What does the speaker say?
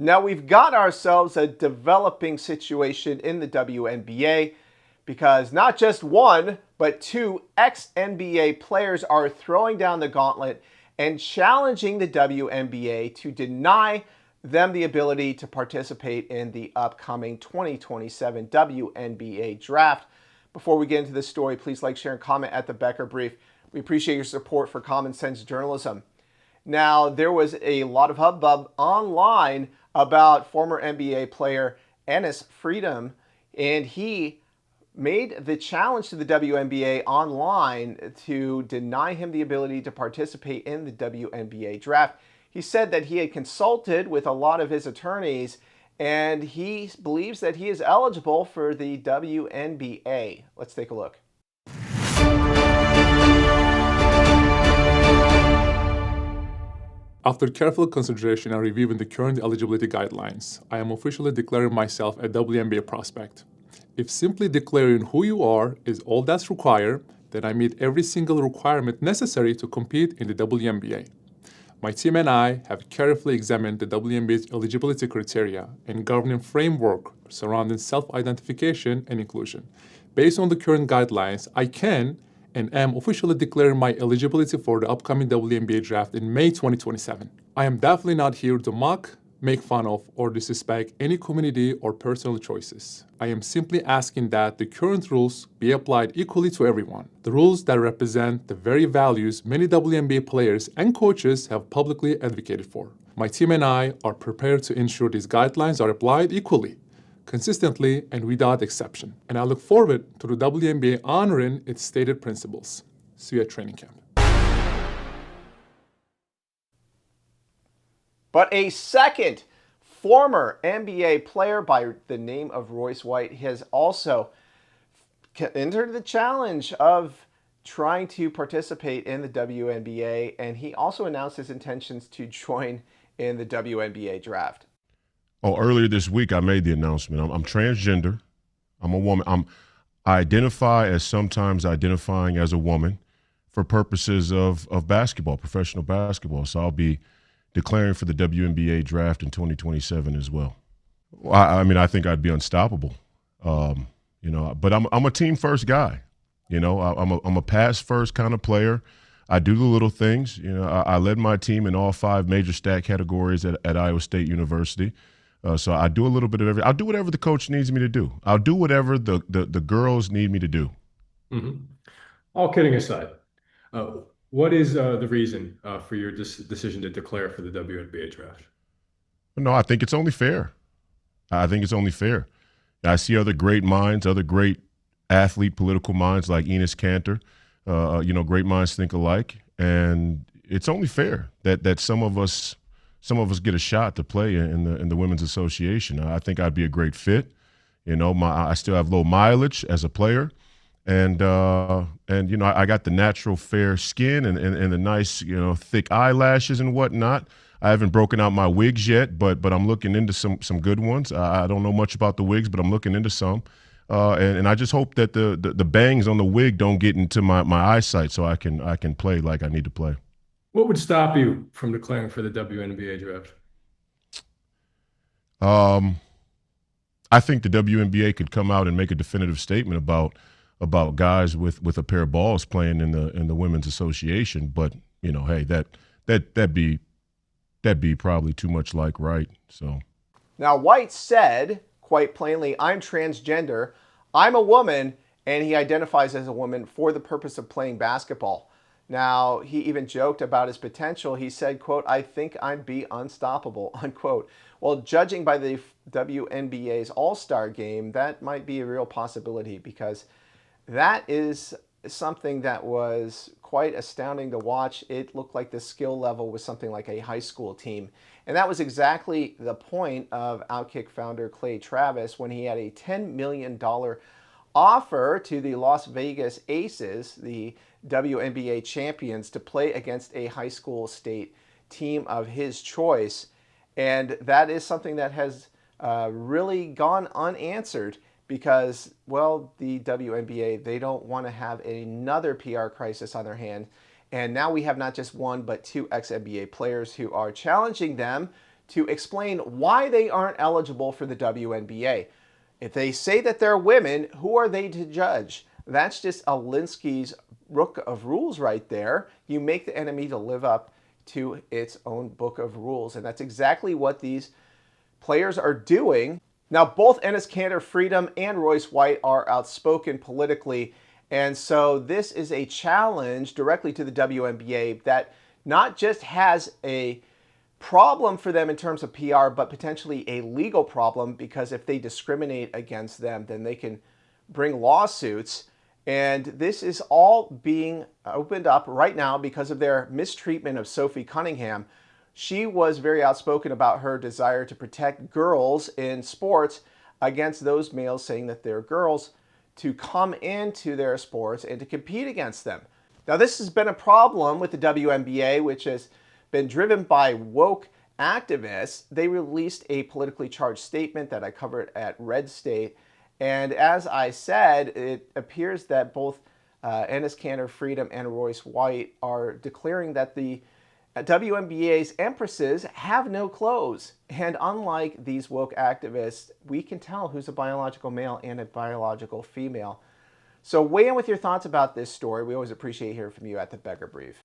Now, we've got ourselves a developing situation in the WNBA because not just one, but two ex-NBA players are throwing down the gauntlet and challenging the WNBA to deny them the ability to participate in the upcoming 2027 WNBA draft. Before we get into this story, please like, share, and comment at the Becker Brief. We appreciate your support for common sense journalism. Now, there was a lot of hubbub online about former NBA player Enes Freedom, and he made the challenge to the WNBA online to deny him the ability to participate in the WNBA draft. He said that he had consulted with a lot of his attorneys and he believes that he is eligible for the WNBA. Let's take a look. After careful consideration and reviewing the current eligibility guidelines, I am officially declaring myself a WNBA prospect. If simply declaring who you are is all that's required, then I meet every single requirement necessary to compete in the WNBA. My team and I have carefully examined the WNBA's eligibility criteria and governing framework surrounding self-identification and inclusion. Based on the current guidelines, I can and am officially declaring my eligibility for the upcoming WNBA draft in May 2027. I am definitely not here to mock, make fun of, or disrespect any community or personal choices. I am simply asking that the current rules be applied equally to everyone. The rules that represent the very values many WNBA players and coaches have publicly advocated for. My team and I are prepared to ensure these guidelines are applied equally, consistently, and without exception. And I look forward to the WNBA honoring its stated principles. See you at training camp. But a second former NBA player by the name of Royce White has also entered the challenge of trying to participate in the WNBA, and he also announced his intentions to join in the WNBA draft. Oh, earlier this week I made the announcement. I'm transgender. I'm a woman. I identify as sometimes identifying as a woman for purposes of basketball, professional basketball. So I'll be declaring for the WNBA draft in 2027 as well. I mean, I think I'd be unstoppable. But I'm a team first guy. I'm a pass first kind of player. I do the little things. I led my team in all 5 major stat categories at Iowa State University. So I do a little bit of everything. I'll do whatever the coach needs me to do. I'll do whatever the girls need me to do. Mm-hmm. All kidding aside, what is the reason for your decision to declare for the WNBA draft? No, I think it's only fair. I think it's only fair. I see other great minds, other great athlete, political minds like Enes Cantor. Great minds think alike, and it's only fair that some of us get a shot to play in the Women's Association. I think I'd be a great fit. I still have low mileage as a player. And I got the natural fair skin and the nice, thick eyelashes and whatnot. I haven't broken out my wigs yet, but I'm looking into some good ones. I don't know much about the wigs, but I'm looking into some. And I just hope that the bangs on the wig don't get into my eyesight so I can play like I need to play. What would stop you from declaring for the WNBA draft? I think the WNBA could come out and make a definitive statement about guys with a pair of balls playing in the Women's Association, but hey, that'd be probably too much like right. So now White said quite plainly, "I'm transgender, I'm a woman," and he identifies as a woman for the purpose of playing basketball. Now, he even joked about his potential. He said, quote, "I think I'd be unstoppable," unquote. Well, judging by the WNBA's All-Star game, that might be a real possibility because that is something that was quite astounding to watch. It looked like the skill level was something like a high school team. And that was exactly the point of Outkick founder Clay Travis when he had a $10 million offer to the Las Vegas Aces, the WNBA champions, to play against a high school state team of his choice. And that is something that has really gone unanswered because, well, the WNBA, they don't want to have another PR crisis on their hand. And now we have not just one, but two ex-NBA players who are challenging them to explain why they aren't eligible for the WNBA. If they say that they're women, who are they to judge? That's just Alinsky's book of rules right there. You make the enemy to live up to its own book of rules. And that's exactly what these players are doing. Now, both Enes Freedom and Royce White are outspoken politically. And so this is a challenge directly to the WNBA that not just has a problem for them in terms of PR, but potentially a legal problem, because if they discriminate against them, then they can bring lawsuits. And this is all being opened up right now because of their mistreatment of Sophie Cunningham. She was very outspoken about her desire to protect girls in sports against those males saying that they're girls, to come into their sports and to compete against them. Now, this has been a problem with the WNBA, which has been driven by woke activists. They released a politically charged statement that I covered at Red State. And as I said, it appears that both Enes Freedom and Royce White are declaring that the WNBA's empresses have no clothes. And unlike these woke activists, we can tell who's a biological male and a biological female. So weigh in with your thoughts about this story. We always appreciate hearing from you at the Becker Brief.